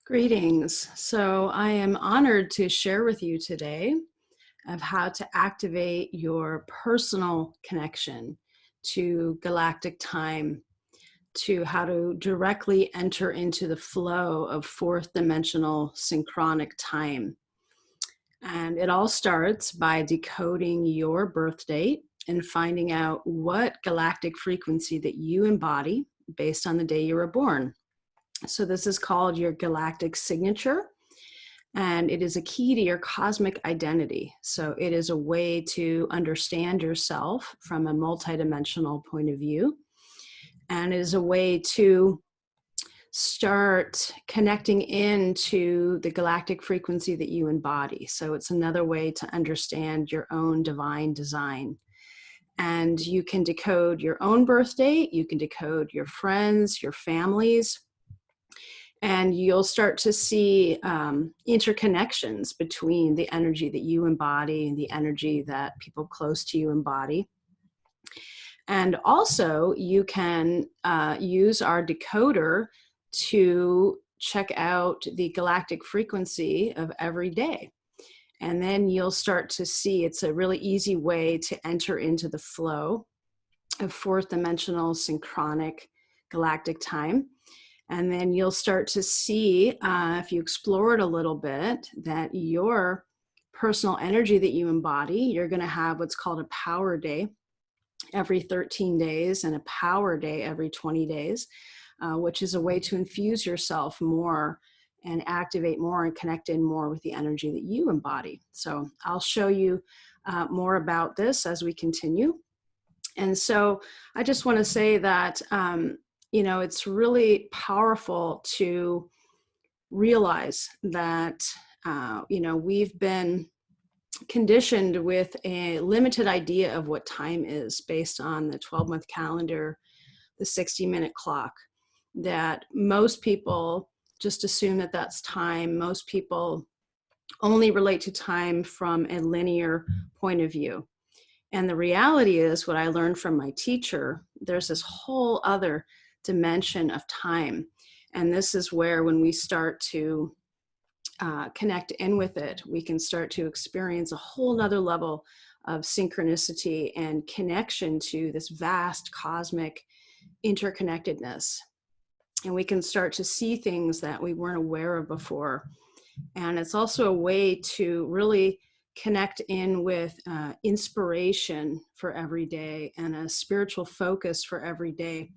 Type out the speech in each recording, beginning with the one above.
Greetings. So I am honored to share with you today of how to activate your personal connection to galactic time, to how to directly enter into the flow of fourth dimensional synchronic time. And it all starts by decoding your birth date and finding out what galactic frequency that you embody based on the day you were born. So this is called your galactic signature, and it is a key to your cosmic identity. So it is a way to understand yourself from a multidimensional point of view, and it is a way to start connecting into the galactic frequency that you embody. So it's another way to understand your own divine design. And you can decode your own birth date, you can decode your friends, your families, and you'll start to see interconnections between the energy that you embody and the energy that people close to you embody. And also, you can use our decoder to check out the galactic frequency of every day. And then you'll start to see it's a really easy way to enter into the flow of fourth dimensional synchronic galactic time. And then you'll start to see, if you explore it a little bit, that your personal energy that you embody, you're going to have what's called a power day every 13 days and a power day every 20 days, which is a way to infuse yourself more and activate more and connect in more with the energy that you embody. So I'll show you more about this as we continue. And so I just want to say that it's really powerful to realize that, we've been conditioned with a limited idea of what time is based on the 12-month calendar, the 60-minute clock, that most people just assume that that's time. Most people only relate to time from a linear point of view. And the reality is, what I learned from my teacher, there's this whole other dimension of time. And this is where, when we start to connect in with it, we can start to experience a whole nother level of synchronicity and connection to this vast cosmic interconnectedness. And we can start to see things that we weren't aware of before. And it's also a way to really connect in with inspiration for every day and a spiritual focus for every day,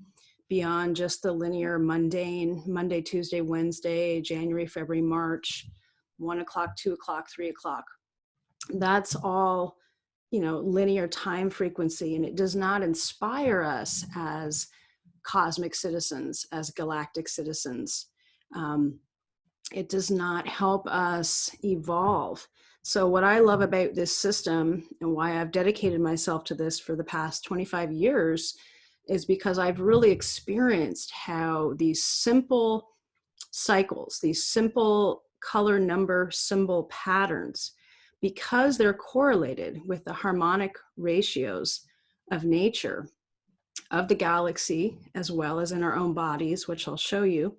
beyond just the linear, mundane, Monday, Tuesday, Wednesday, January, February, March, 1 o'clock, 2 o'clock, 3 o'clock. That's all, linear time frequency, and it does not inspire us as cosmic citizens, as galactic citizens. It does not help us evolve. So what I love about this system, and why I've dedicated myself to this for the past 25 years, is because I've really experienced how these simple cycles, these simple color, number, symbol patterns, because they're correlated with the harmonic ratios of nature, of the galaxy, as well as in our own bodies, which I'll show you,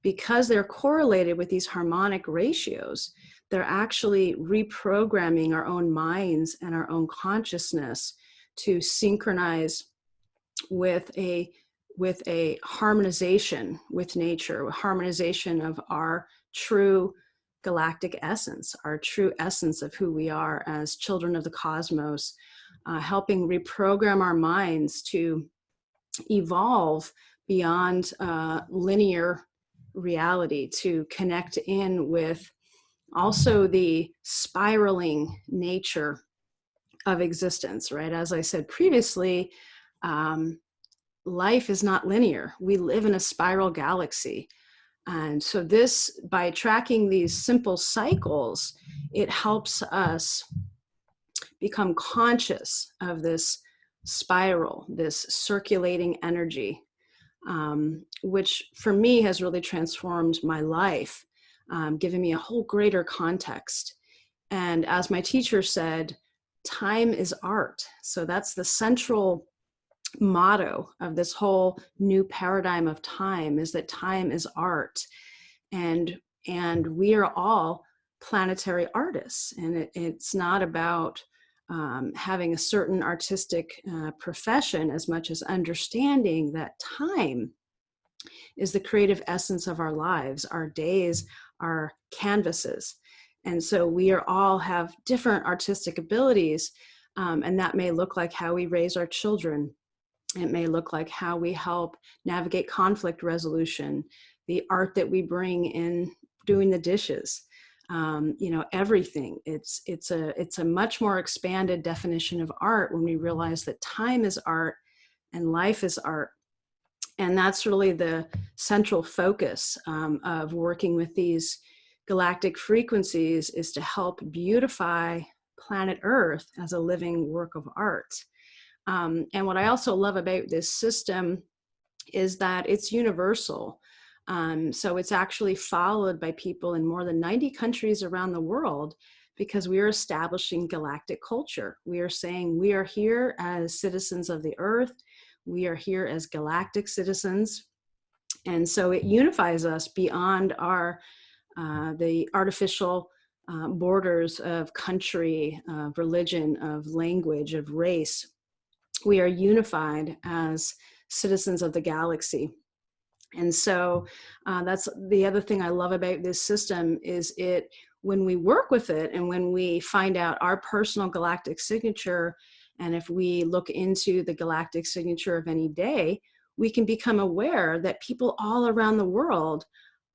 because they're correlated with these harmonic ratios, they're actually reprogramming our own minds and our own consciousness to synchronize with a harmonization with nature, a harmonization of our true galactic essence, our true essence of who we are as children of the cosmos, helping reprogram our minds to evolve beyond linear reality, to connect in with also the spiraling nature of existence, right? As I said previously, life is not linear. We live in a spiral galaxy. And so this, by tracking these simple cycles, it helps us become conscious of this spiral, this circulating energy, which for me has really transformed my life, giving me a whole greater context. And as my teacher said, time is art. So that's the central motto of this whole new paradigm of time, is that time is art. And And we are all planetary artists. And it's not about having a certain artistic profession as much as understanding that time is the creative essence of our lives. Our days are canvases. And so we are all have different artistic abilities. And that may look like how we raise our children. It may look like how we help navigate conflict resolution, the art that we bring in doing the dishes, everything. It's a much more expanded definition of art when we realize that time is art and life is art. And that's really the central focus of working with these galactic frequencies, is to help beautify planet Earth as a living work of art. And what I also love about this system is that it's universal. So it's actually followed by people in more than 90 countries around the world, because we are establishing galactic culture. We are saying we are here as citizens of the Earth. We are here as galactic citizens. And so it unifies us beyond the artificial borders of country, of religion, of language, of race. We are unified as citizens of the galaxy. And so that's the other thing I love about this system, is when we work with it and when we find out our personal galactic signature, and if we look into the galactic signature of any day, we can become aware that people all around the world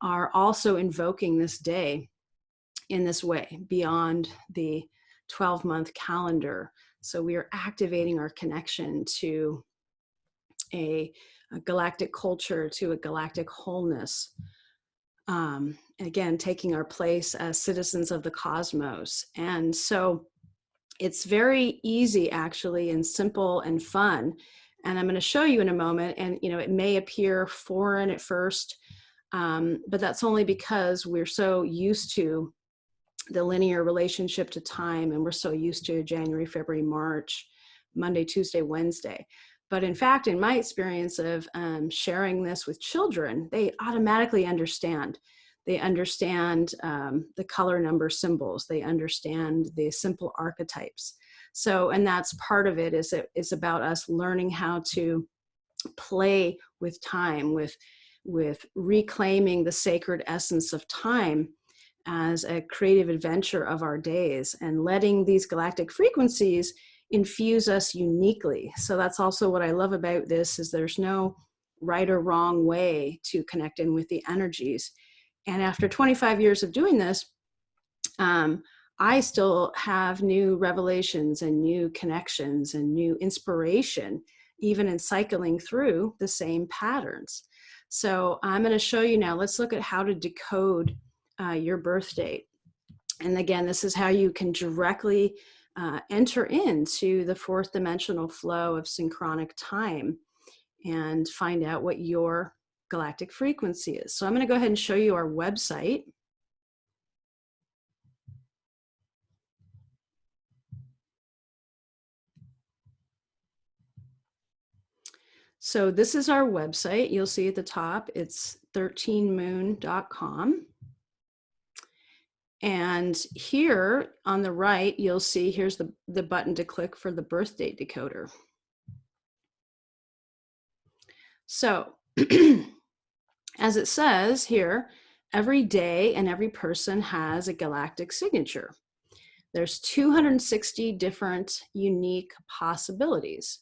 are also invoking this day in this way beyond the 12-month calendar. So we are activating our connection to a galactic culture, to a galactic wholeness. Again, taking our place as citizens of the cosmos. And so it's very easy, actually, and simple and fun. And I'm going to show you in a moment. And, it may appear foreign at first, but that's only because we're so used to the linear relationship to time, and we're so used to January, February, March, Monday, Tuesday, Wednesday. But in fact, in my experience of sharing this with children, they automatically understand. They understand the color number symbols. They understand the simple archetypes. So, and that's part of it, is it's about us learning how to play with time, with reclaiming the sacred essence of time as a creative adventure of our days, and letting these galactic frequencies infuse us uniquely. So that's also what I love about this, is there's no right or wrong way to connect in with the energies. And after 25 years of doing this, I still have new revelations and new connections and new inspiration, even in cycling through the same patterns. So I'm going to show you now. Let's look at how to decode your birth date. And again, this is how you can directly enter into the fourth dimensional flow of synchronic time and find out what your galactic frequency is. So I'm going to go ahead and show you our website. So this is our website. You'll see at the top, it's 13moon.com. And here on the right, you'll see here's the button to click for the birth date decoder. So as it says here, every day and every person has a galactic signature. There's 260 different unique possibilities.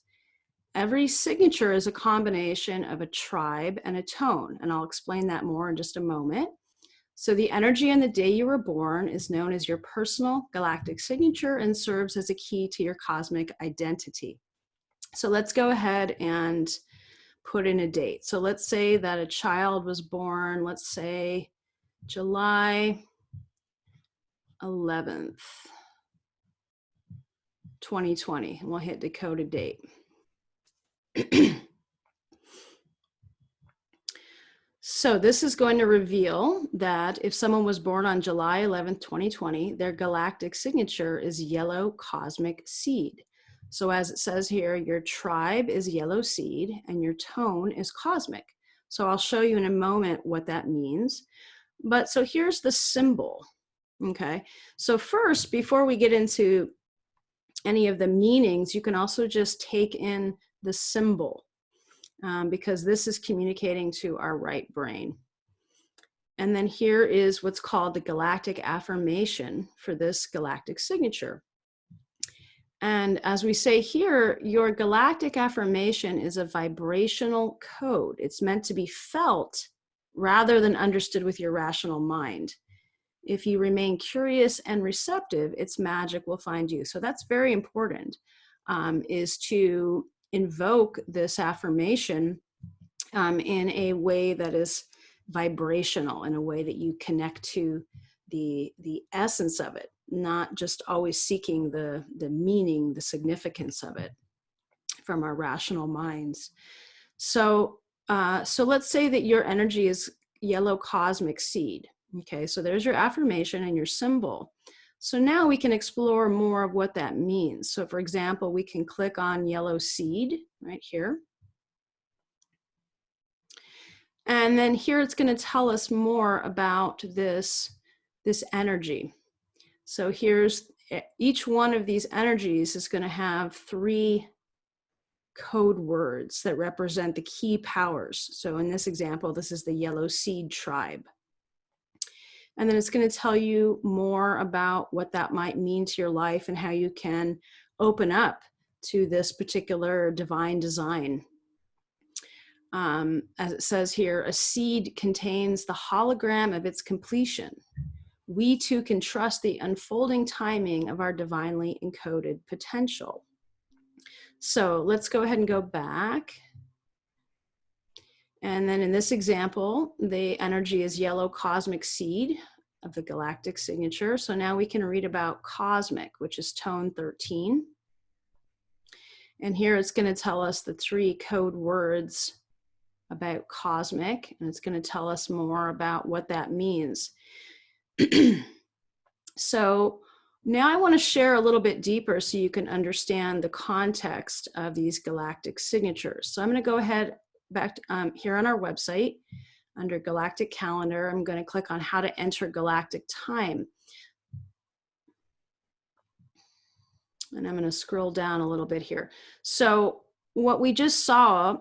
Every signature is a combination of a tribe and a tone, and I'll explain that more in just a moment. So the energy on the day you were born is known as your personal galactic signature and serves as a key to your cosmic identity. So let's go ahead and put in a date. So let's say that a child was born, let's say July 11th, 2020, and we'll hit decode a date. So this is going to reveal that if someone was born on July 11th, 2020, their galactic signature is yellow cosmic seed. So as it says here, your tribe is yellow seed and your tone is cosmic. So I'll show you in a moment what that means. But so here's the symbol. Okay. So first, before we get into any of the meanings, you can also just take in the symbol, because this is communicating to our right brain. And then here is what's called the galactic affirmation for this galactic signature. And as we say here, your galactic affirmation is a vibrational code. It's meant to be felt rather than understood with your rational mind. If you remain curious and receptive, its magic will find you. So that's very important, is to invoke this affirmation in a way that is vibrational, in a way that you connect to the essence of it, not just always seeking the meaning, the significance of it from our rational minds. So let's say that your energy is yellow cosmic seed. Okay, so there's your affirmation and your symbol. So now we can explore more of what that means. So for example, we can click on yellow seed right here. And then here it's going to tell us more about this energy. So here's each one of these energies is going to have 3 code words that represent the key powers. So in this example, this is the yellow seed tribe. And then it's going to tell you more about what that might mean to your life and how you can open up to this particular divine design. As it says here, a seed contains the hologram of its completion. We too can trust the unfolding timing of our divinely encoded potential. So let's go ahead and go back. And then in this example, the energy is yellow cosmic seed of the galactic signature. So now we can read about cosmic, which is tone 13. And here it's going to tell us the 3 code words about cosmic, and it's going to tell us more about what that means. So now I want to share a little bit deeper so you can understand the context of these galactic signatures. So I'm going to go ahead back here on our website under Galactic Calendar. I'm going to click on how to enter galactic time. And I'm going to scroll down a little bit here. So what we just saw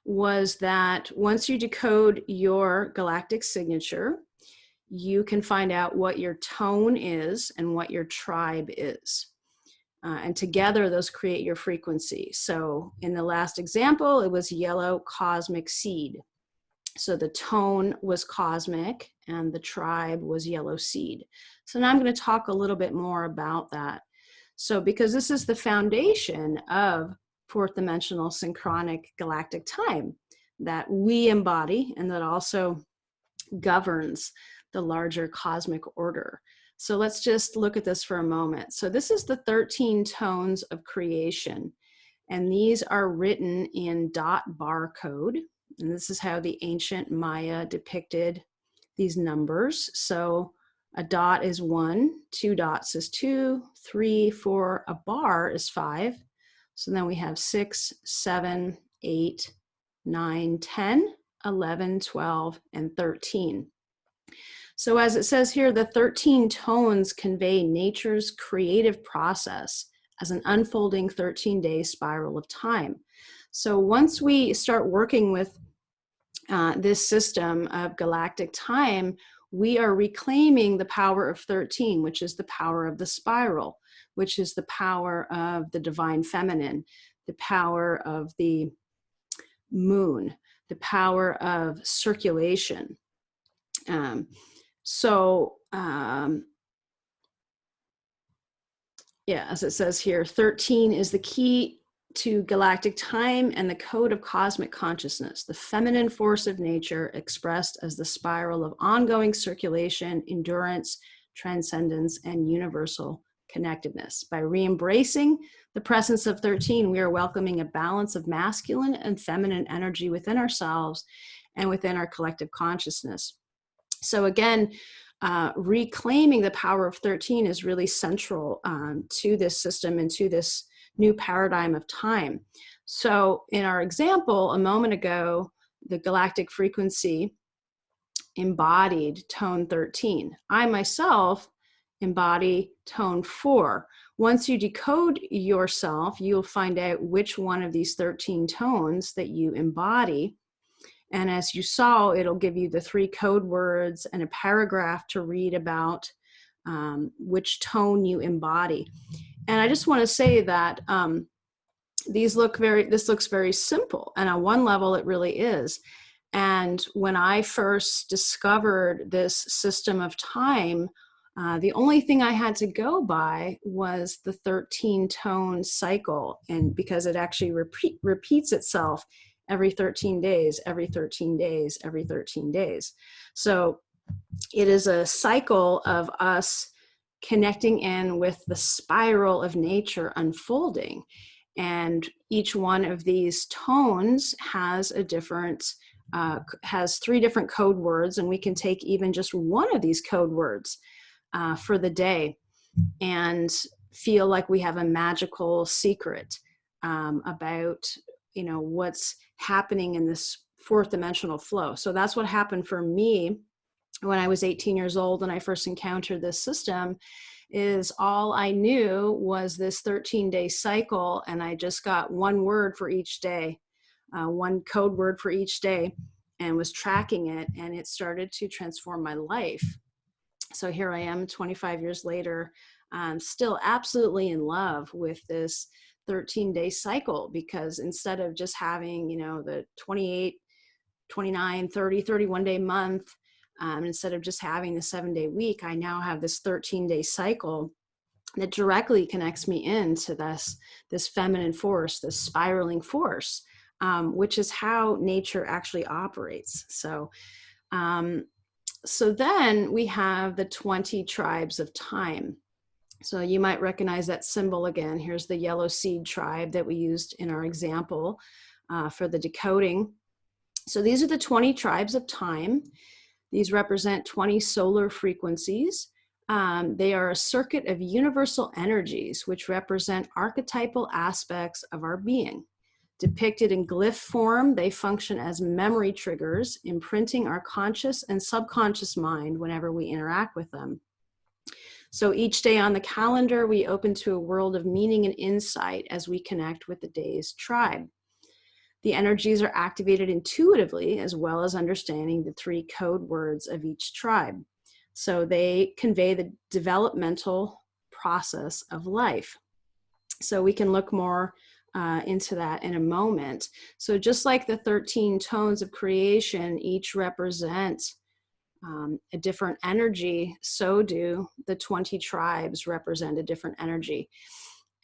was that once you decode your galactic signature, you can find out what your tone is and what your tribe is. And together those create your frequency. So in the last example, it was yellow cosmic seed. So the tone was cosmic and the tribe was yellow seed. So now I'm going to talk a little bit more about that. So because this is the foundation of fourth dimensional synchronic galactic time that we embody and that also governs the larger cosmic order. So let's just look at this for a moment. So this is the 13 tones of creation, and these are written in dot bar code. And this is how the ancient Maya depicted these numbers. So a dot is 1, 2 dots is 2, 3, 4, a bar is 5. So then we have 6, 7, 8, 9, 10, 11, 12, and 13. So as it says here, the 13 tones convey nature's creative process as an unfolding 13-day spiral of time. So once we start working with this system of galactic time, we are reclaiming the power of 13, which is the power of the spiral, which is the power of the divine feminine, the power of the moon, the power of circulation. Yeah, as it says here, 13 is the key to galactic time and the code of cosmic consciousness, the feminine force of nature expressed as the spiral of ongoing circulation, endurance, transcendence, and universal connectedness. By re-embracing the presence of 13, we are welcoming a balance of masculine and feminine energy within ourselves and within our collective consciousness. So again, reclaiming the power of 13 is really central to this system and to this new paradigm of time. So in our example a moment ago, the galactic frequency embodied tone 13. I myself embody tone 4. Once you decode yourself, you'll find out which one of these 13 tones that you embody. And as you saw, it'll give you the 3 code words and a paragraph to read about which tone you embody. And I just want to say that this looks very simple. And on one level, it really is. And when I first discovered this system of time, the only thing I had to go by was the 13 tone cycle. And because it actually repeats itself every 13 days, every 13 days, every 13 days. So it is a cycle of us connecting in with the spiral of nature unfolding. And each one of these tones has a different, has 3 different code words, and we can take even just one of these code words for the day and feel like we have a magical secret about, you know, what's happening in this 4th dimensional flow. So that's what happened for me when I was 18 years old and I first encountered this system. Is all I knew was this 13-day cycle, and I just got one word for each day, one code word for each day, and was tracking it, and it started to transform my life. So here I am 25 years later, still absolutely in love with this 13-day cycle, because instead of just having, you know, the 28, 29, 30, 31-day month, instead of just having the 7-day week, I now have this 13-day cycle that directly connects me into this feminine force, this spiraling force, which is how nature actually operates. So, so then we have the 20 tribes of time. So you might recognize that symbol again. Here's the yellow seed tribe that we used in our example for the decoding. So these are the 20 tribes of time. These represent 20 solar frequencies. They are a circuit of universal energies, which represent archetypal aspects of our being. Depicted in glyph form, they function as memory triggers, imprinting our conscious and subconscious mind whenever we interact with them. So each day on the calendar, we open to a world of meaning and insight as we connect with the day's tribe. The energies are activated intuitively, as well as understanding the 3 code words of each tribe. So they convey the developmental process of life. So we can look more into that in a moment. So just like the 13 tones of creation each represent a different energy, so do the 20 tribes represent a different energy.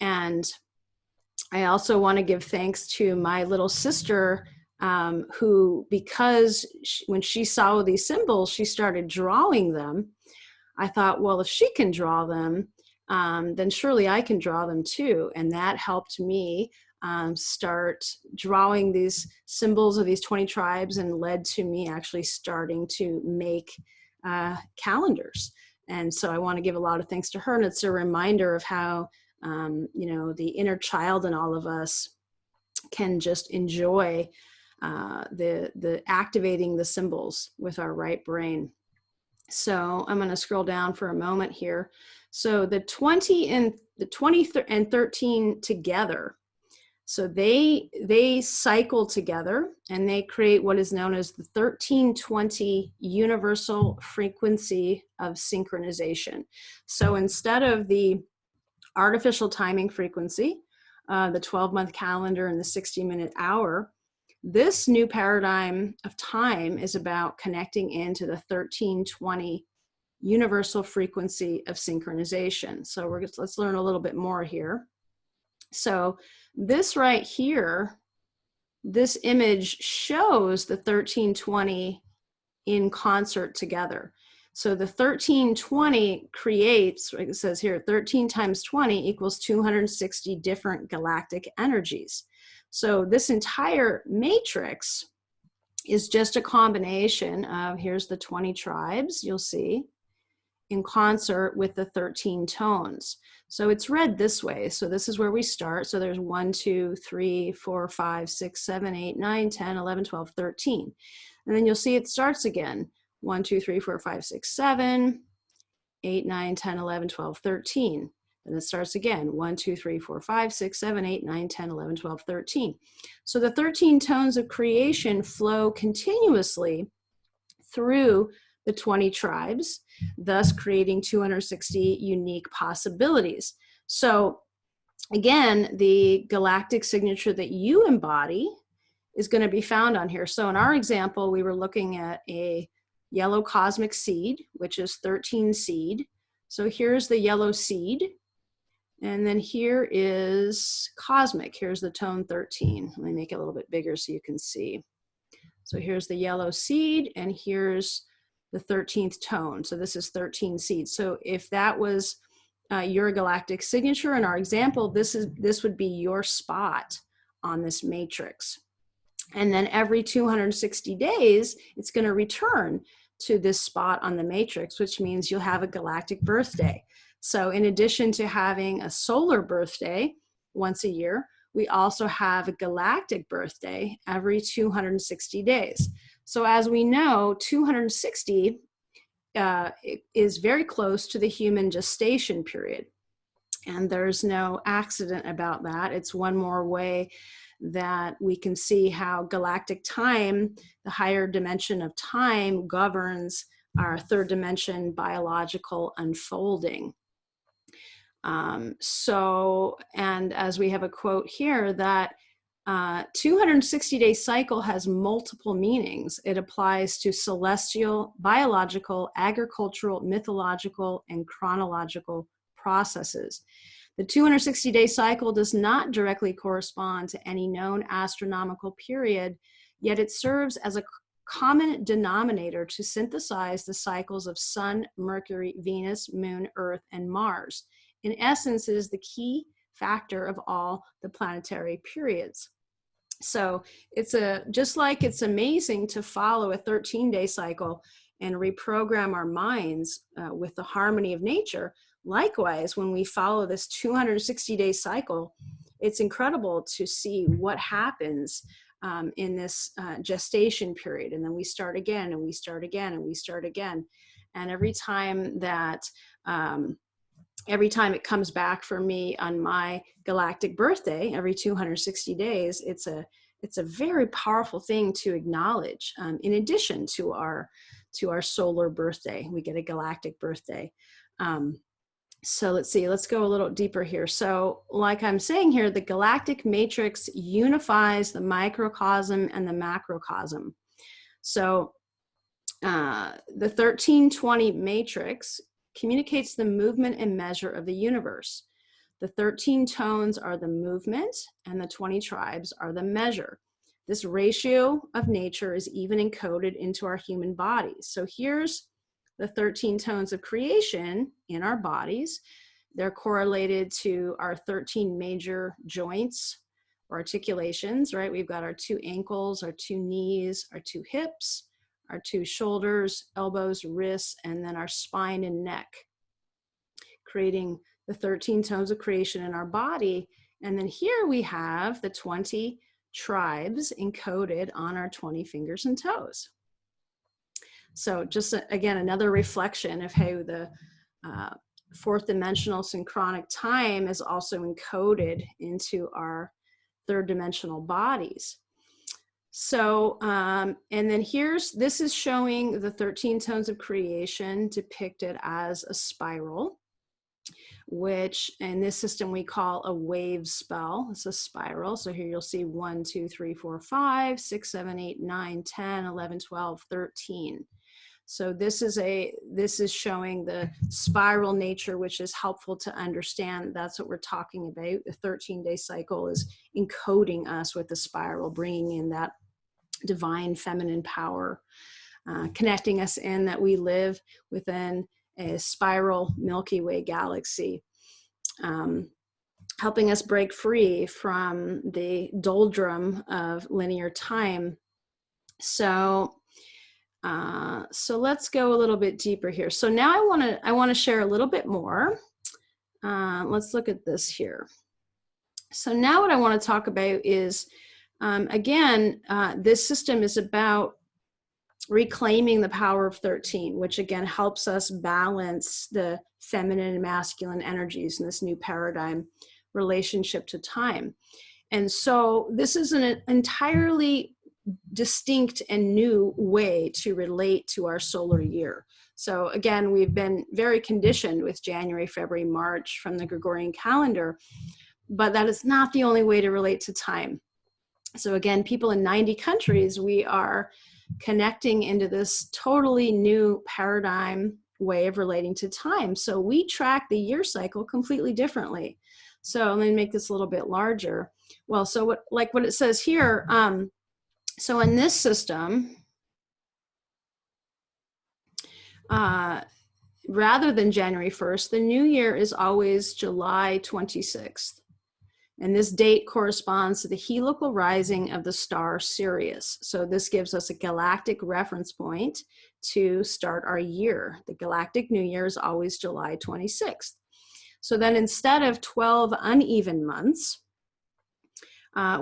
And I also want to give thanks to my little sister, who, because when she saw these symbols, she started drawing them. I thought, well, if she can draw them, then surely I can draw them too. And that helped me start drawing these symbols of these 20 tribes, and led to me actually starting to make calendars. And so I want to give a lot of thanks to her. And it's a reminder of how, you know, the inner child in all of us can just enjoy the activating the symbols with our right brain. So I'm going to scroll down for a moment here. So the 20 and 13 together. So they cycle together, and they create what is known as the 1320 universal frequency of synchronization. So instead of the artificial timing frequency, the 12-month calendar and the 60-minute hour, this new paradigm of time is about connecting into the 1320 universal frequency of synchronization. So let's learn a little bit more here. So this right here, this image shows the 1320 in concert together. So the 1320 creates, like it says here, 13 times 20 equals 260 different galactic energies. So this entire matrix is just a combination of, here's the 20 tribes, you'll see, in concert with the 13 tones. So it's read this way. So this is where we start. So there's 1, 2, 3, 4, 5, 6, 7, 8, 9, 10, 11, 12, 13. And then you'll see it starts again. 1, 2, 3, 4, 5, 6, 7, 8, 9, 10, 11, 12, 13. Then it starts again, 1, 2, 3, 4, 5, 6, 7, 8, 9, 10, 11, 12, 13. So the 13 tones of creation flow continuously through the 20 tribes, thus creating 260 unique possibilities. So again, the galactic signature that you embody is going to be found on here. So in our example, we were looking at a yellow cosmic seed, which is 13 seed. So here's the yellow seed. And then here is cosmic. Here's the tone 13. Let me make it a little bit bigger so you can see. So here's the yellow seed, and here's the 13th tone. So this is 13 seeds. So if that was your galactic signature in our example, this would be your spot on this matrix. And then every 260 days, it's going to return to this spot on the matrix, which means you'll have a galactic birthday. So in addition to having a solar birthday once a year, we also have a galactic birthday every 260 days. So as we know, 260 is very close to the human gestation period. And there's no accident about that. It's one more way that we can see how galactic time, the higher dimension of time, governs our third dimension biological unfolding. And as we have a quote here, that 260-day cycle has multiple meanings. It applies to celestial, biological, agricultural, mythological, and chronological processes. The 260-day cycle does not directly correspond to any known astronomical period, yet it serves as a common denominator to synthesize the cycles of Sun, Mercury, Venus, Moon, Earth, and Mars. In essence, it is the key factor of all the planetary periods. So it's just like it's amazing to follow a 13-day cycle and reprogram our minds with the harmony of nature. Likewise, when we follow this 260-day cycle, it's incredible to see what happens in this gestation period. And then we start again, and we start again, and we start again. And every time it comes back for me on my galactic birthday, every 260 days, it's a very powerful thing to acknowledge. In addition to our solar birthday, we get a galactic birthday. So let's see, let's go a little deeper here. So like I'm saying here, the galactic matrix unifies the microcosm and the macrocosm. So the 1320 matrix communicates the movement and measure of the universe. The 13 tones are the movement, and the 20 tribes are the measure. This ratio of nature is even encoded into our human bodies. So here's the 13 tones of creation in our bodies. They're correlated to our 13 major joints or articulations, right? We've got our 2 ankles, our 2 knees, our 2 hips, our 2 shoulders, elbows, wrists, and then our spine and neck, creating the 13 tones of creation in our body. And then here we have the 20 tribes encoded on our 20 fingers and toes. So just again, another reflection of how the fourth dimensional synchronic time is also encoded into our third dimensional bodies. So, and then this is showing the 13 tones of creation depicted as a spiral, which in this system we call a wave spell. It's a spiral. So here you'll see 1, 2, 3, 4, 5, 6, 7, 8, 9, 10, 11, 12, 13. So this is showing the spiral nature, which is helpful to understand. That's what we're talking about. The 13-day cycle is encoding us with the spiral, bringing in that divine feminine power, connecting us in that we live within a spiral Milky Way galaxy, helping us break free from the doldrum of linear time. So let's go a little bit deeper here. So now I want to share a little bit more. Let's look at this here. So now what I want to talk about is, again, this system is about reclaiming the power of 13, which again helps us balance the feminine and masculine energies in this new paradigm relationship to time. And so this is an entirely distinct and new way to relate to our solar year. So again, we've been very conditioned with January, February, March from the Gregorian calendar, but that is not the only way to relate to time. So again, people in 90 countries, we are connecting into this totally new paradigm way of relating to time. So we track the year cycle completely differently. So let me make this a little bit larger. Well, so what it says here, so in this system, rather than January 1st, the new year is always July 26th. And this date corresponds to the heliacal rising of the star Sirius. So this gives us a galactic reference point to start our year. The galactic new year is always July 26th. So then instead of 12 uneven months,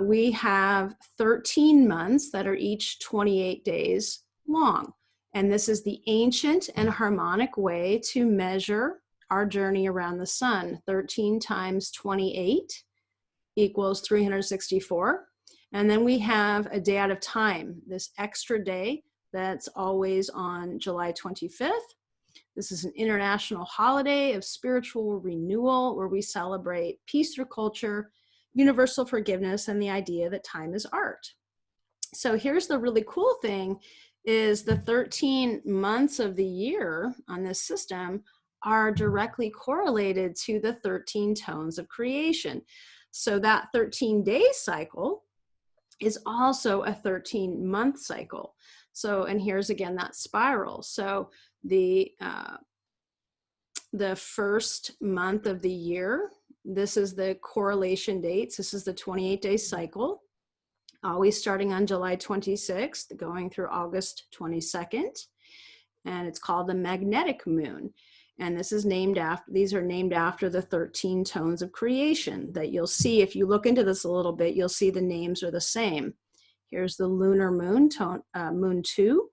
we have 13 months that are each 28 days long. And this is the ancient and harmonic way to measure our journey around the sun. 13 times 28 equals 364. And then we have a day out of time, this extra day that's always on July 25th. This is an international holiday of spiritual renewal where we celebrate peace through culture, universal forgiveness, and the idea that time is art. So here's the really cool thing is the 13 months of the year on this system are directly correlated to the 13 tones of creation. So that 13-day cycle is also a 13-month cycle. So, and here's again that spiral. So the first month of the year, this is the correlation dates. This is the 28-day cycle, always starting on July 26th, going through August 22nd. And it's called the magnetic moon. And this is named after, these are named after the 13 tones of creation that you'll see. If you look into this a little bit, you'll see the names are the same. Here's the lunar moon, moon 2,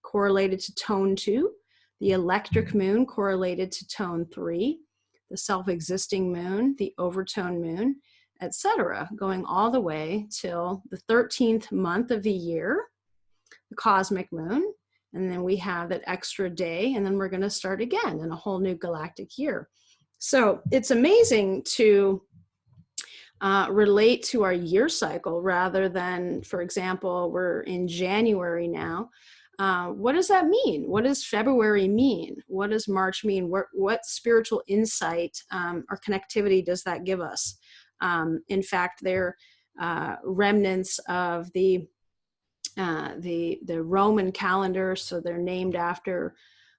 correlated to tone 2. The electric moon correlated to tone 3. The self-existing moon, the overtone moon, etc., going all the way till the 13th month of the year, the cosmic moon. And then we have that extra day, and then we're going to start again in a whole new galactic year. So it's amazing to relate to our year cycle rather than, for example, we're in January now. What does that mean? What does February mean? What does March mean? What spiritual insight or connectivity does that give us? In fact, they're remnants of the Roman calendar. So they're named after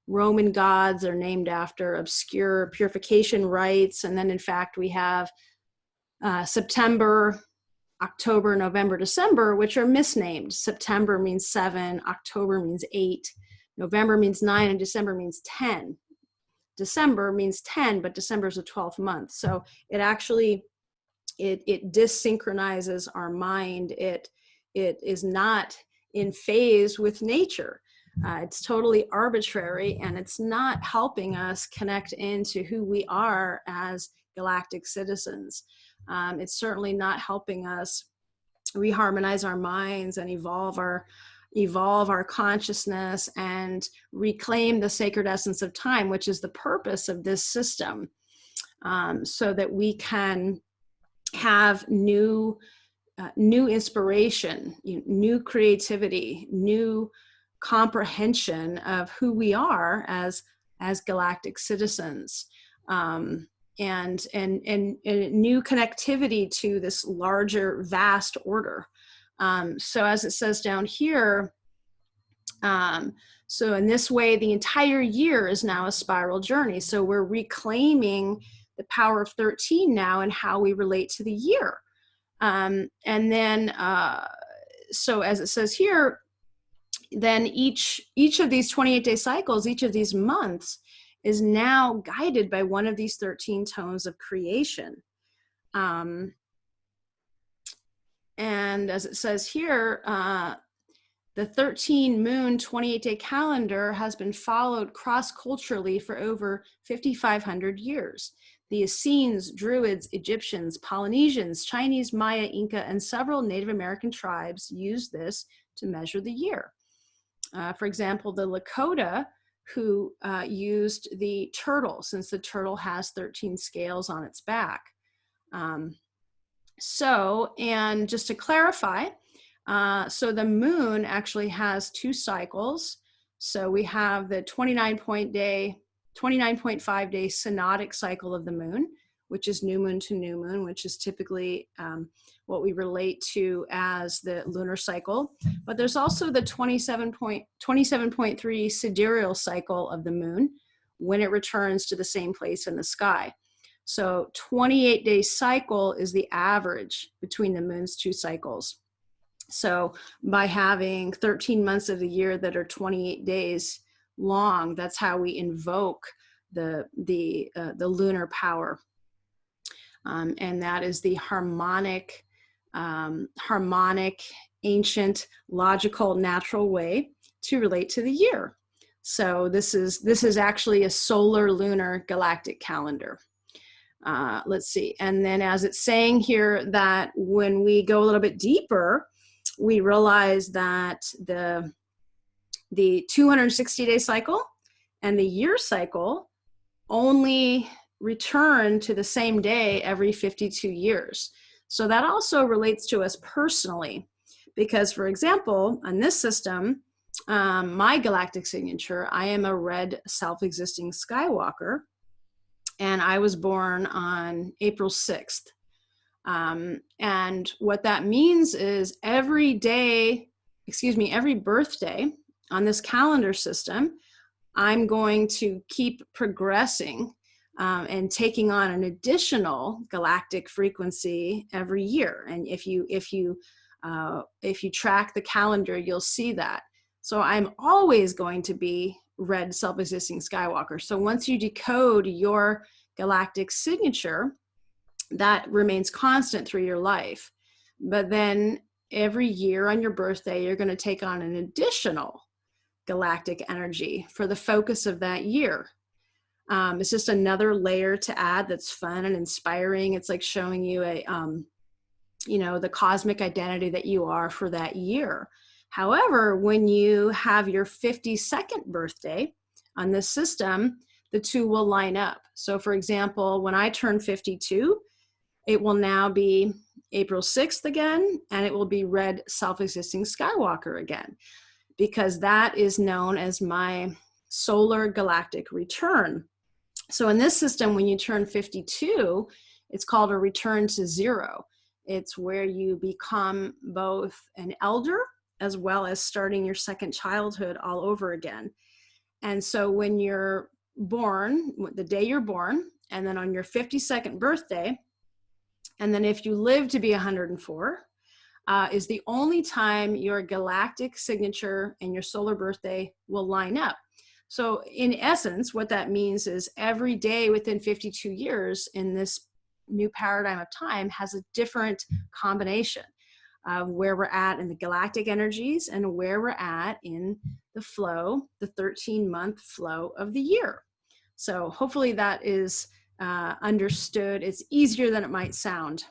Roman gods, they're named after obscure purification rites. And then in fact, we have September, October, November, December, which are misnamed. September means 7, October means 8, November means 9, and December means 10. December means 10, but December is the 12th month. So it actually, it desynchronizes our mind. It is not in phase with nature. It's totally arbitrary, and it's not helping us connect into who we are as galactic citizens. It's certainly not helping us reharmonize our minds and evolve our consciousness and reclaim the sacred essence of time, which is the purpose of this system, so that we can have new inspiration, new creativity, new comprehension of who we are as galactic citizens, and new connectivity to this larger, vast order. So as it says down here, so in this way, the entire year is now a spiral journey. So we're reclaiming the power of 13 now and how we relate to the year. And then, so as it says here, then each of these 28-day cycles, each of these months is now guided by one of these 13 tones of creation. And as it says here, The 13 moon 28-day calendar has been followed cross-culturally for over 5,500 years. The Essenes, Druids, Egyptians, Polynesians, Chinese, Maya, Inca, and several Native American tribes used this to measure the year. For example, the Lakota, who used the turtle, since the turtle has 13 scales on its back. And just to clarify, so the moon actually has 2 cycles. So we have the 29.5 day synodic cycle of the moon, which is new moon to new moon, which is typically what we relate to as the lunar cycle. But there's also the 27.3 sidereal cycle of the moon when it returns to the same place in the sky. So 28-day cycle is the average between the moon's 2 cycles. So by having 13 months of the year that are 28 days long, that's how we invoke the lunar power. And that is the harmonic, ancient, logical, natural way to relate to the year. So this is actually a solar lunar galactic calendar. Let's see. And then as it's saying here that when we go a little bit deeper, we realize that the 260-day cycle and the year cycle only return to the same day every 52 years. So that also relates to us personally, because for example, on this system, my galactic signature, I am a red self-existing Skywalker, and I was born on April 6th. And what that means is every birthday on this calendar system, I'm going to keep progressing and taking on an additional galactic frequency every year. And if you track the calendar, you'll see that. So I'm always going to be red self-existing Skywalker. So once you decode your galactic signature, that remains constant through your life. But then every year on your birthday, you're going to take on an additional galactic energy for the focus of that year. It's just another layer to add that's fun and inspiring. It's like showing you the cosmic identity that you are for that year. However, when you have your 52nd birthday on this system, the two will line up. So for example, when I turn 52, it will now be April 6th again, and it will be red self-existing Skywalker again, because that is known as my solar galactic return. So in this system, when you turn 52, it's called a return to zero. It's where you become both an elder as well as starting your second childhood all over again. And so when you're born, the day you're born, and then on your 52nd birthday, and then if you live to be 104, is the only time your galactic signature and your solar birthday will line up. So in essence, what that means is every day within 52 years in this new paradigm of time has a different combination of where we're at in the galactic energies and where we're at in the flow, the 13-month flow of the year. So hopefully that is understood. It's easier than it might sound.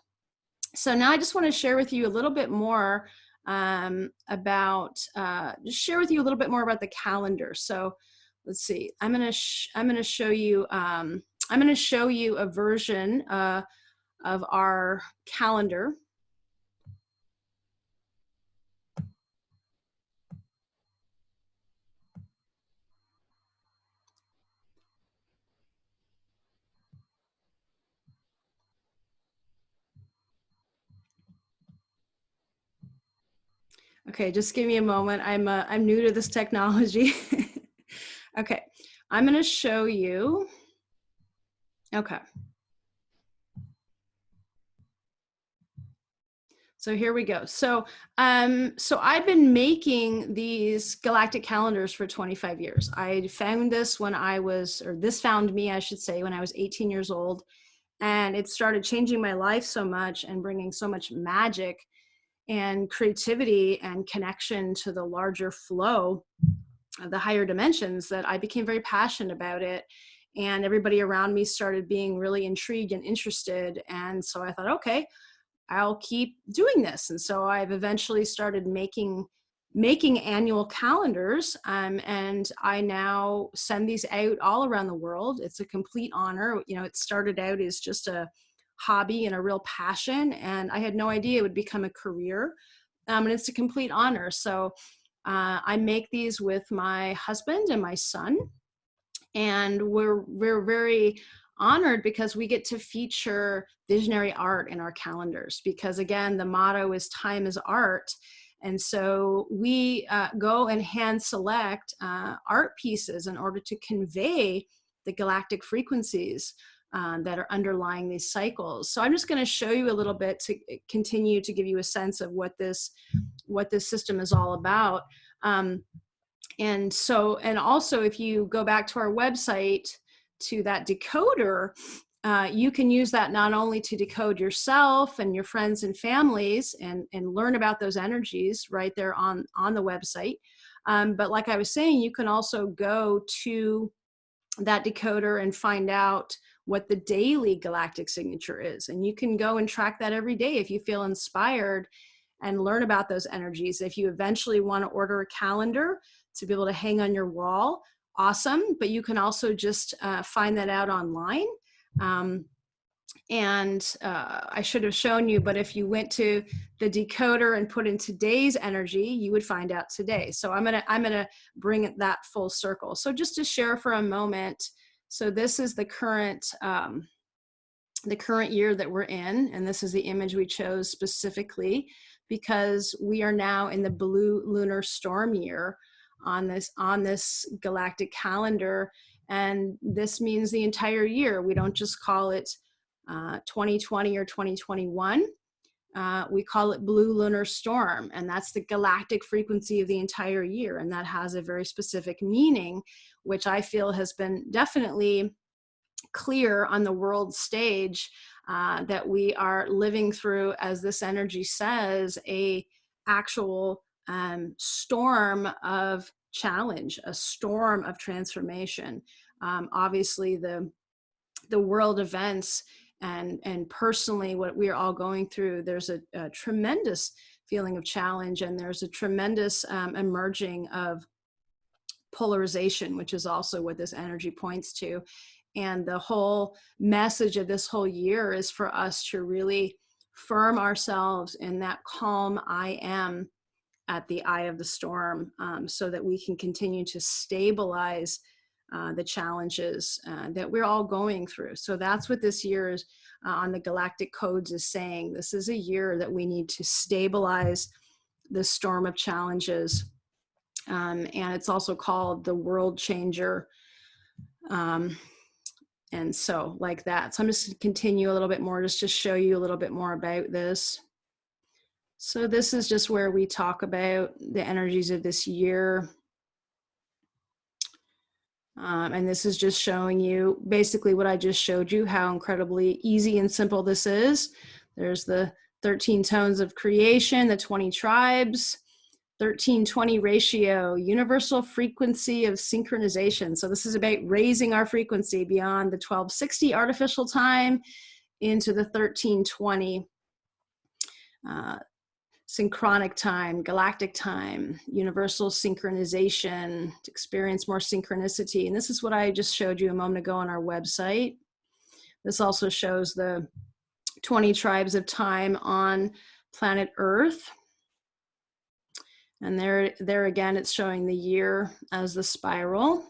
So now I just want to share with you a little bit more about the calendar. So let's see. I'm going to show you a version of our calendar. Okay, just give me a moment. I'm new to this technology. Okay, I'm going to show you. Okay. So here we go. So I've been making these galactic calendars for 25 years. I found this this found me, I should say, when I was 18 years old. And it started changing my life so much and bringing so much magic and creativity and connection to the larger flow of the higher dimensions that I became very passionate about it. And everybody around me started being really intrigued and interested. And so I thought, okay, I'll keep doing this. And so I've eventually started making annual calendars, and I now send these out all around the world. It's a complete honor. You know, it started out as just a hobby and a real passion, and I had no idea it would become a career. And it's a complete honor. So I make these with my husband and my son, and we're very honored because we get to feature visionary art in our calendars, because again, the motto is time is art. And so we go and hand select art pieces in order to convey the galactic frequencies that are underlying these cycles. So I'm just going to show you a little bit to continue to give you a sense of what this system is all about. And also, if you go back to our website, to that decoder, you can use that not only to decode yourself and your friends and families and learn about those energies right there on the website. But like I was saying, you can also go to that decoder and find out what the daily galactic signature is. And you can go and track that every day if you feel inspired and learn about those energies. If you eventually want to order a calendar to be able to hang on your wall, awesome. But you can also just find that out online. I should have shown you, but if you went to the decoder and put in today's energy, you would find out today. So I'm gonna bring that full circle. So just to share for a moment, so this is the current year that we're in, and this is the image we chose specifically because we are now in the blue lunar storm year on this galactic calendar. And this means the entire year. We don't just call it 2020 or 2021. We call it blue lunar storm, and that's the galactic frequency of the entire year. And that has a very specific meaning, which I feel has been definitely clear on the world stage, that we are living through, as this energy says, a actual storm of challenge, a storm of transformation. Obviously, the world events and personally what we are all going through, there's a tremendous feeling of challenge, and there's a tremendous emerging of polarization, which is also what this energy points to. And the whole message of this whole year is for us to really firm ourselves in that calm I am at the eye of the storm, so that we can continue to stabilize the challenges that we're all going through. So that's what this year is on the galactic codes is saying. This is a year that we need to stabilize the storm of challenges. And it's also called the world changer. And so like that. So I'm just going to continue a little bit more just to show you a little bit more about this. So this is just where we talk about the energies of this year. And this is just showing you basically what I just showed you, how incredibly easy and simple this is. There's the 13 tones of creation, the 20 tribes, 13-20 ratio, universal frequency of synchronization. So this is about raising our frequency beyond the 1260 artificial time into the 1320 synchronic time, galactic time, universal synchronization, to experience more synchronicity. And this is what I just showed you a moment ago on our website. This also shows the 20 tribes of time on planet Earth. And there again, it's showing the year as the spiral.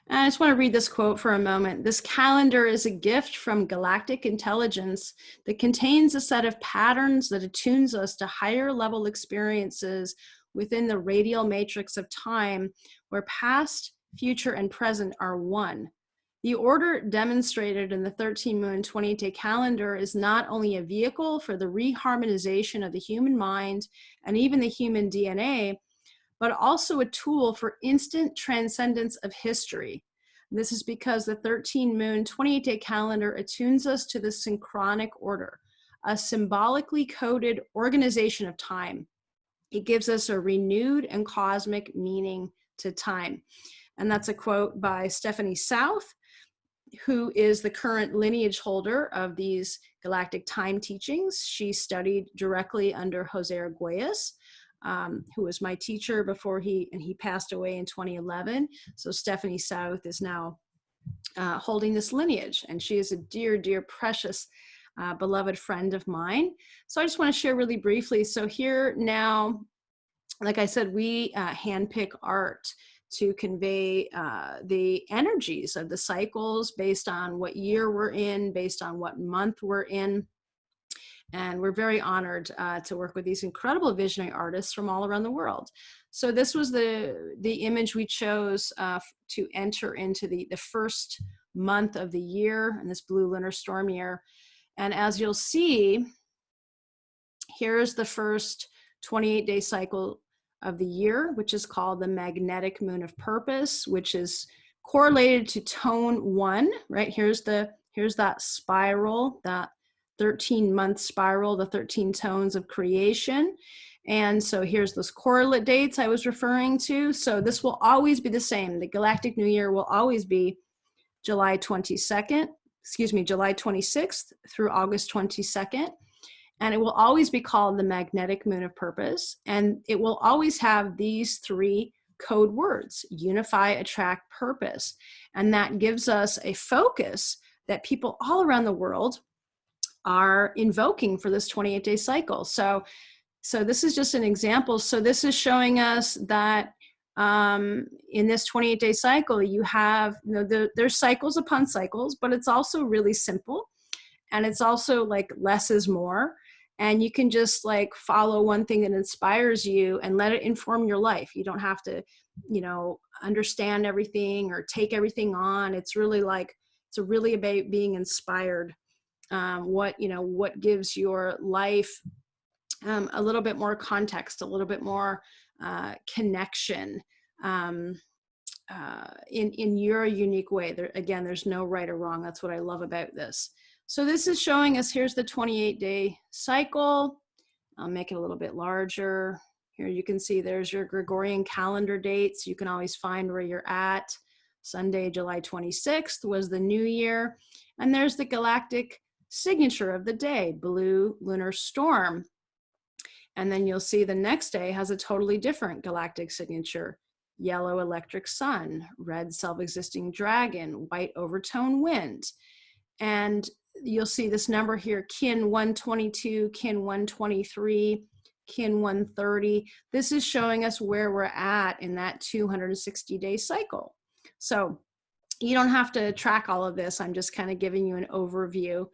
And I just want to read this quote for a moment. This calendar is a gift from galactic intelligence that contains a set of patterns that attunes us to higher level experiences within the radial matrix of time, where past, future, and present are one. The order demonstrated in the 13 moon 20-day calendar is not only a vehicle for the reharmonization of the human mind and even the human DNA, but also a tool for instant transcendence of history. This is because the 13 moon 28-day calendar attunes us to the synchronic order, a symbolically coded organization of time. It gives us a renewed and cosmic meaning to time. And that's a quote by Stephanie South, who is the current lineage holder of these galactic time teachings. She studied directly under Jose Arguelles, who was my teacher before he passed away in 2011. So Stephanie South is now holding this lineage, and she is a dear, dear, precious, beloved friend of mine. So I just want to share really briefly. So here now, like I said, we handpick art to convey the energies of the cycles based on what year we're in, based on what month we're in. And we're very honored to work with these incredible visionary artists from all around the world. So this was the image we chose to enter into the first month of the year in this blue lunar storm year. And as you'll see, here's the first 28-day cycle of the year, which is called the magnetic moon of purpose, which is correlated to tone 1, right? Here's that spiral, that 13-month spiral, the 13 tones of creation. And so here's those correlate dates I was referring to. So this will always be the same. The Galactic New Year will always be July 26th through August 22nd. And it will always be called the magnetic moon of purpose. And it will always have these 3 code words: unify, attract, purpose. And that gives us a focus that people all around the world are invoking for this 28-day cycle. So this is just an example. So this is showing us that in this 28-day cycle, you have, there's cycles upon cycles, but it's also really simple. And it's also like less is more. And you can just like follow one thing that inspires you and let it inform your life. You don't have to, understand everything or take everything on. It's really about being inspired. What gives your life a little bit more context, a little bit more connection in your unique way. There's no right or wrong. That's what I love about this. So this is showing us, here's the 28-day cycle. I'll make it a little bit larger. Here you can see there's your Gregorian calendar dates. You can always find where you're at. Sunday, July 26th was the new year. And there's the galactic signature of the day, blue lunar storm. And then you'll see the next day has a totally different galactic signature: yellow electric sun, red self-existing dragon, white overtone wind. And you'll see this number here, kin 122, kin 123, kin 130. This is showing us where we're at in that 260-day cycle. So you don't have to track all of this. I'm just kind of giving you an overview.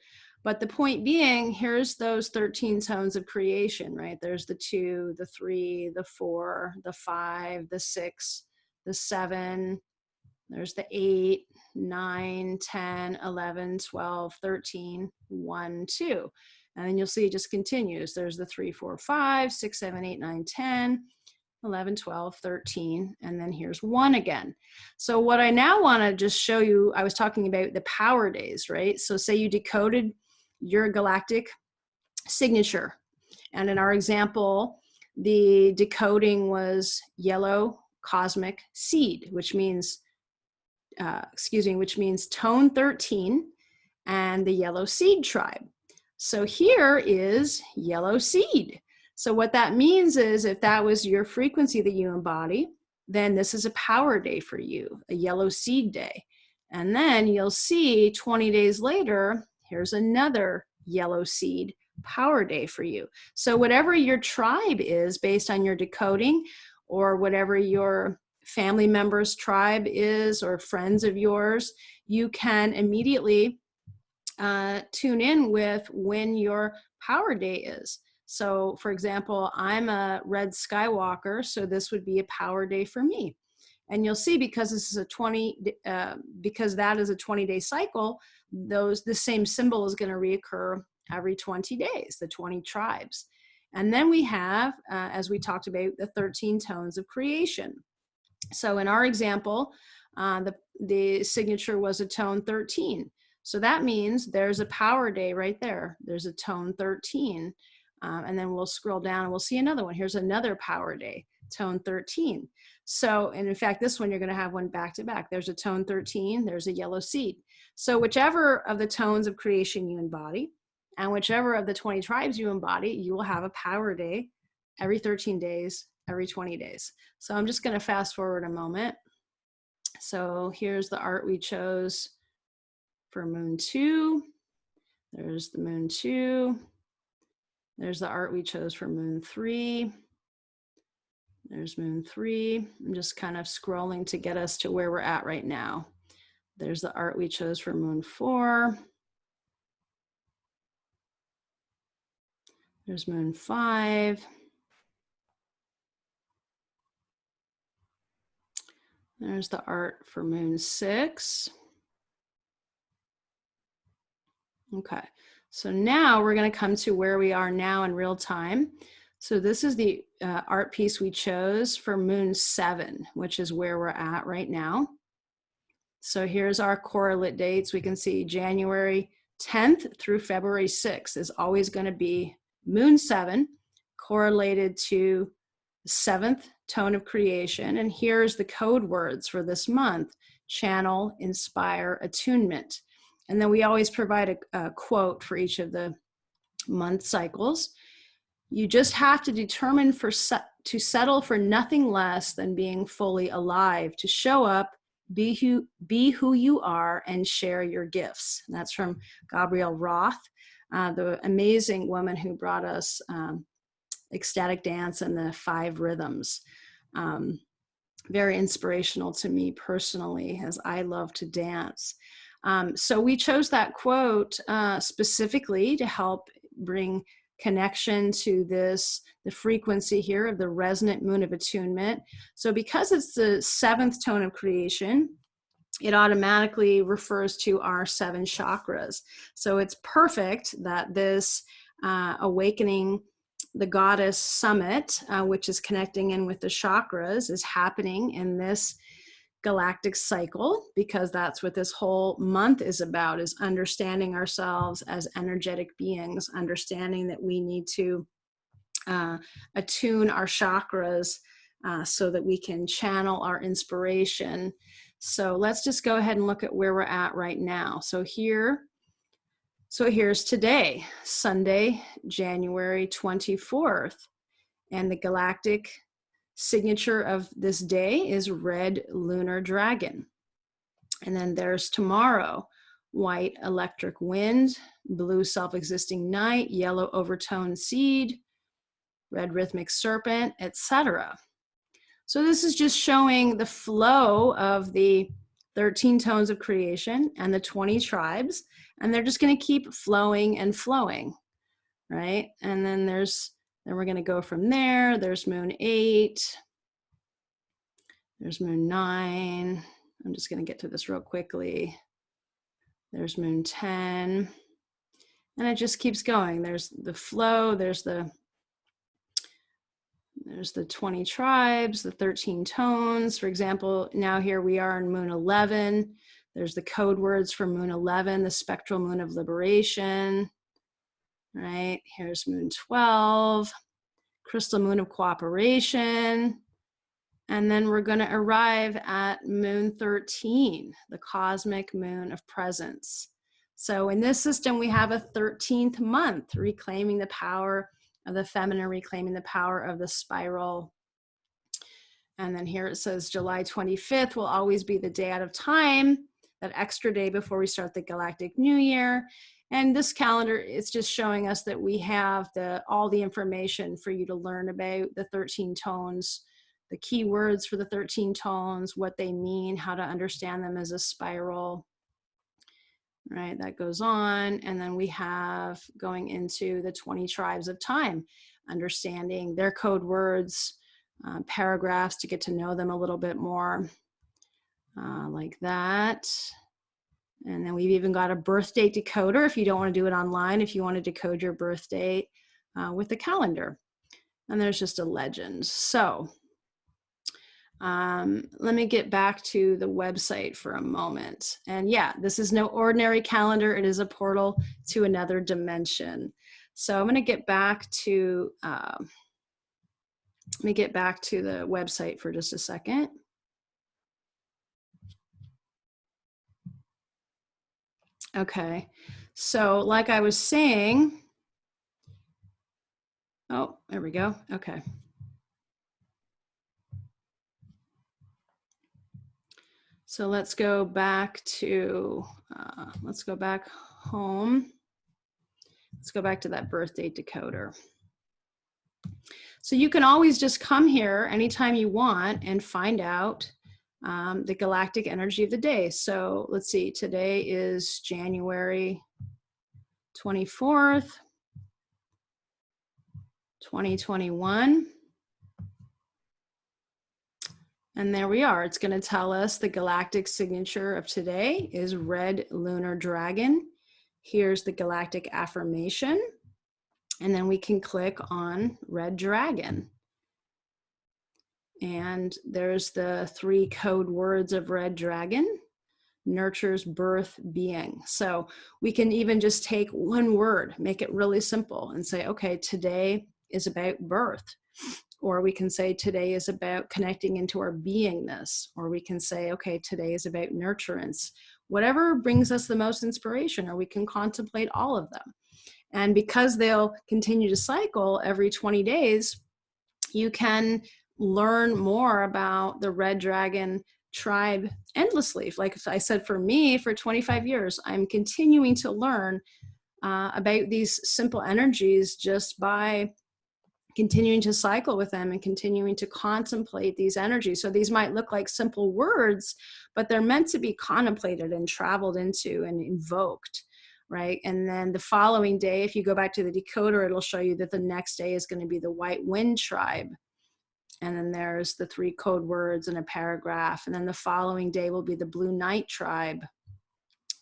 But the point being, here's those 13 tones of creation, right? There's the 2, the 3, the 4, the 5, the 6, the 7. There's the 8, 9, 10, 11, 12, 13, 1, 2. And then you'll see it just continues. There's the 3, 4, 5, 6, 7, 8, 9, 10, 11, 12, 13, and then here's 1 again. So what I now want to just show you, I was talking about the power days, right? So say you decoded your galactic signature. And in our example, the decoding was yellow cosmic seed, which means tone 13 and the yellow seed tribe. So here is yellow seed. So what that means is, if that was your frequency that you embody, then this is a power day for you, a yellow seed day. And then you'll see 20 days later, here's another yellow seed power day for you. So whatever your tribe is based on your decoding, or whatever your family members' tribe is, or friends of yours, you can immediately tune in with when your power day is. So for example, I'm a red Skywalker, so this would be a power day for me. And you'll see, because this is because that is a 20-day cycle, the same symbol is going to reoccur every 20 days, the 20 tribes. And then we have, as we talked about, the 13 tones of creation. So in our example, the signature was a tone 13. So that means there's a power day right there. There's a tone 13. And then we'll scroll down and we'll see another one. Here's another power day, tone 13. So, and in fact, this one, you're going to have one back to back. There's a tone 13, there's a yellow seed. So whichever of the tones of creation you embody, and whichever of the 20 tribes you embody, you will have a power day every 13 days, every 20 days. So I'm just going to fast forward a moment. So here's the art we chose for Moon 2. There's the Moon 2. There's the art we chose for Moon 3. There's Moon 3. I'm just kind of scrolling to get us to where we're at right now. There's the art we chose for Moon 4. There's Moon 5. There's the art for Moon 6. Okay, so now we're going to come to where we are now in real time. So this is the art piece we chose for Moon 7, which is where we're at right now. So here's our correlate dates. We can see January 10th through February 6th is always going to be Moon 7 correlated to the 7th tone of creation. And here's the code words for this month: channel, inspire, attunement. And then we always provide a quote for each of the month cycles. You just have to determine to settle for nothing less than being fully alive, to show up, be who you are, and share your gifts. And that's from Gabrielle Roth, the amazing woman who brought us ecstatic dance and the 5 rhythms. Very inspirational to me personally, as I love to dance. So we chose that quote specifically to help bring connection to this, the frequency here of the resonant moon of attunement. So because it's the 7th tone of creation, it automatically refers to our 7 chakras. So it's perfect that this awakening the goddess summit, which is connecting in with the chakras, is happening in this galactic cycle, because that's what this whole month is about, is understanding ourselves as energetic beings, understanding that we need to attune our chakras so that we can channel our inspiration. So let's just go ahead and look at where we're at right now. So here's today, Sunday, January 24th, and the galactic signature of this day is red lunar dragon. And then there's tomorrow, white electric wind, blue self-existing night, yellow overtone seed, red rhythmic serpent, etc. So this is just showing the flow of the 13 tones of creation and the 20 tribes, and they're just going to keep flowing and flowing, right? And then we're going to go from there. There's Moon 8. There's Moon 9. I'm just going to get to this real quickly. There's Moon 10. And it just keeps going. There's the flow. There's the 20 tribes, the 13 tones. For example, now here we are in Moon 11. There's the code words for Moon 11, the spectral moon of liberation, right? Here's Moon 12, crystal moon of cooperation. And then we're going to arrive at Moon 13, the cosmic moon of presence. So in this system, we have a 13th month, reclaiming the power of the feminine, reclaiming the power of the spiral. And then here it says July 25th will always be the day out of time, that extra day before we start the galactic new year. And this calendar, it's just showing us that we have all the information for you to learn about the 13 tones, the key words for the 13 tones, what they mean, how to understand them as a spiral. Right, that goes on. And then we have going into the 20 tribes of time, understanding their code words, paragraphs to get to know them a little bit more, like that. And then we've even got a birth date decoder if you don't want to do it online, if you want to decode your birth date with the calendar. And there's just a legend. So Let me get back to the website for a moment. And yeah, this is no ordinary calendar. It is a portal to another dimension. So I'm going to get back to, let me get back to the website for just a second. Okay. So like I was saying, oh, there we go. Okay. So let's go back to, let's go back home. Let's go back to that birth date decoder. So you can always just come here anytime you want and find out the galactic energy of the day. So let's see, today is January 24th, 2021. And there we are. It's going to tell us the galactic signature of today is Red Lunar Dragon. Here's the galactic affirmation. And then we can click on Red Dragon. And there's the 3 code words of Red Dragon: nurtures birth being. So we can even just take one word, make it really simple, and say, okay, today is about birth. Or we can say today is about connecting into our beingness. Or we can say, okay, today is about nurturance. Whatever brings us the most inspiration, or we can contemplate all of them. And because they'll continue to cycle every 20 days, you can learn more about the Red Dragon tribe endlessly. Like I said, for me, for 25 years, I'm continuing to learn about these simple energies just by continuing to cycle with them and continuing to contemplate these energies. So these might look like simple words, but they're meant to be contemplated and traveled into and invoked, right? And then the following day, if you go back to the decoder, it'll show you that the next day is going to be the White Wind tribe. And then there's the 3 code words and a paragraph. And then the following day will be the Blue Night tribe,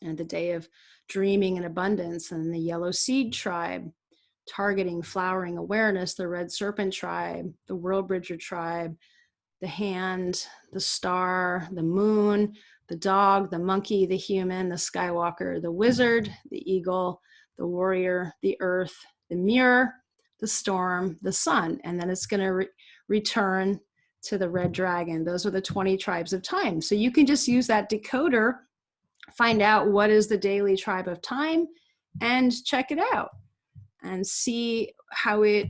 and the day of dreaming and abundance. And the Yellow Seed tribe, targeting flowering awareness. The Red Serpent tribe, the World Bridger tribe, the Hand, the Star, the Moon, the Dog, the Monkey, the Human, the Skywalker, the Wizard, the Eagle, the Warrior, the Earth, the Mirror, the Storm, the Sun. And then it's going to return to the Red Dragon. Those are the 20 tribes of time. So you can just use that decoder, find out what is the daily tribe of time, and check it out and see how it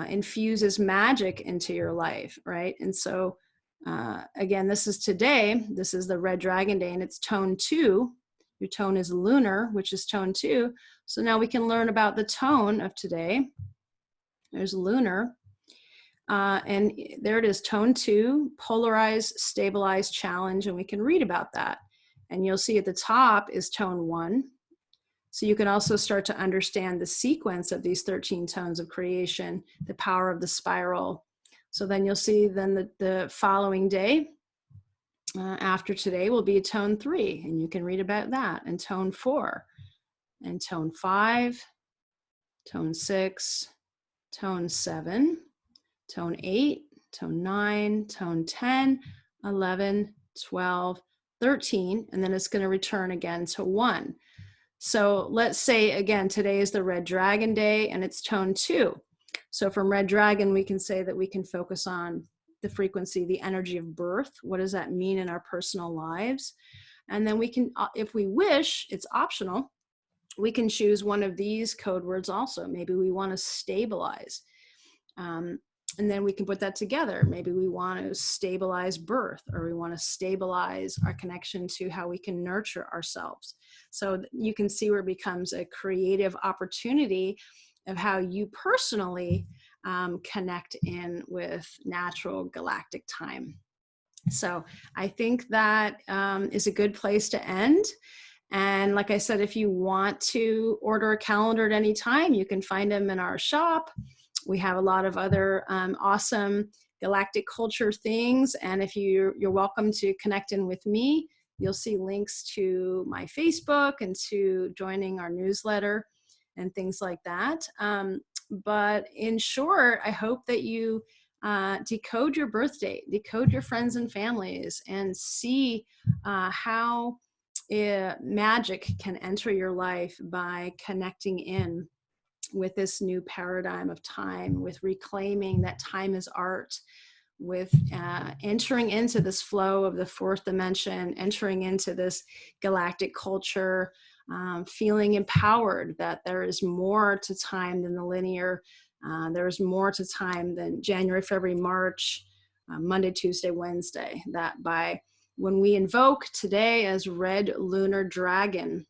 infuses magic into your life, right? And so again, this is today, this is the Red Dragon day, and it's tone 2. Your tone is lunar, which is tone 2. So now we can learn about the tone of today. There's lunar. And there it is, tone 2, polarize, stabilize, challenge, and we can read about that. And you'll see at the top is tone 1. So you can also start to understand the sequence of these 13 tones of creation, the power of the spiral. So then you'll see then the following day, after today, will be tone 3, and you can read about that, and tone 4, and tone 5, tone 6, tone 7, tone 8, tone 9, tone 10, 11, 12, 13, and then it's going to return again to 1. So let's say, again, today is the Red Dragon day, and it's tone 2. So from Red Dragon, we can say that we can focus on the frequency, the energy of birth. What does that mean in our personal lives? And then we can, if we wish, it's optional, we can choose one of these code words also. Maybe we want to stabilize. And then we can put that together. Maybe we want to stabilize birth, or we want to stabilize our connection to how we can nurture ourselves. So you can see where it becomes a creative opportunity of how you personally connect in with natural galactic time. So I think that is a good place to end. And like I said, if you want to order a calendar at any time, you can find them in our shop. We have a lot of other awesome galactic culture things. And if you're welcome to connect in with me, you'll see links to my Facebook and to joining our newsletter and things like that. But in short, I hope that you decode your birth date, decode your friends and families, and see how magic can enter your life by connecting in with this new paradigm of time, with reclaiming that time is art, with entering into this flow of the fourth dimension, entering into this galactic culture, feeling empowered that there is more to time than the linear. There's more to time than January, February, March, Monday, Tuesday, Wednesday. That by when we invoke today as red lunar dragon,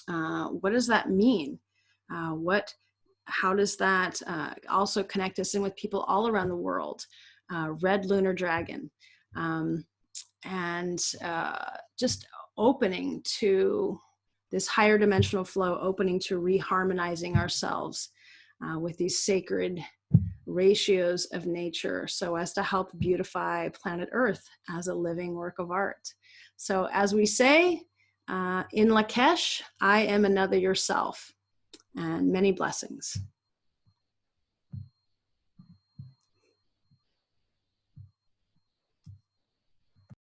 what does that mean? How does that also connect us in with people all around the world? Red lunar dragon, and just opening to this higher dimensional flow, opening to reharmonizing ourselves with these sacred ratios of nature so as to help beautify planet Earth as a living work of art. So as we say in Lakesh, I am another yourself, and many blessings.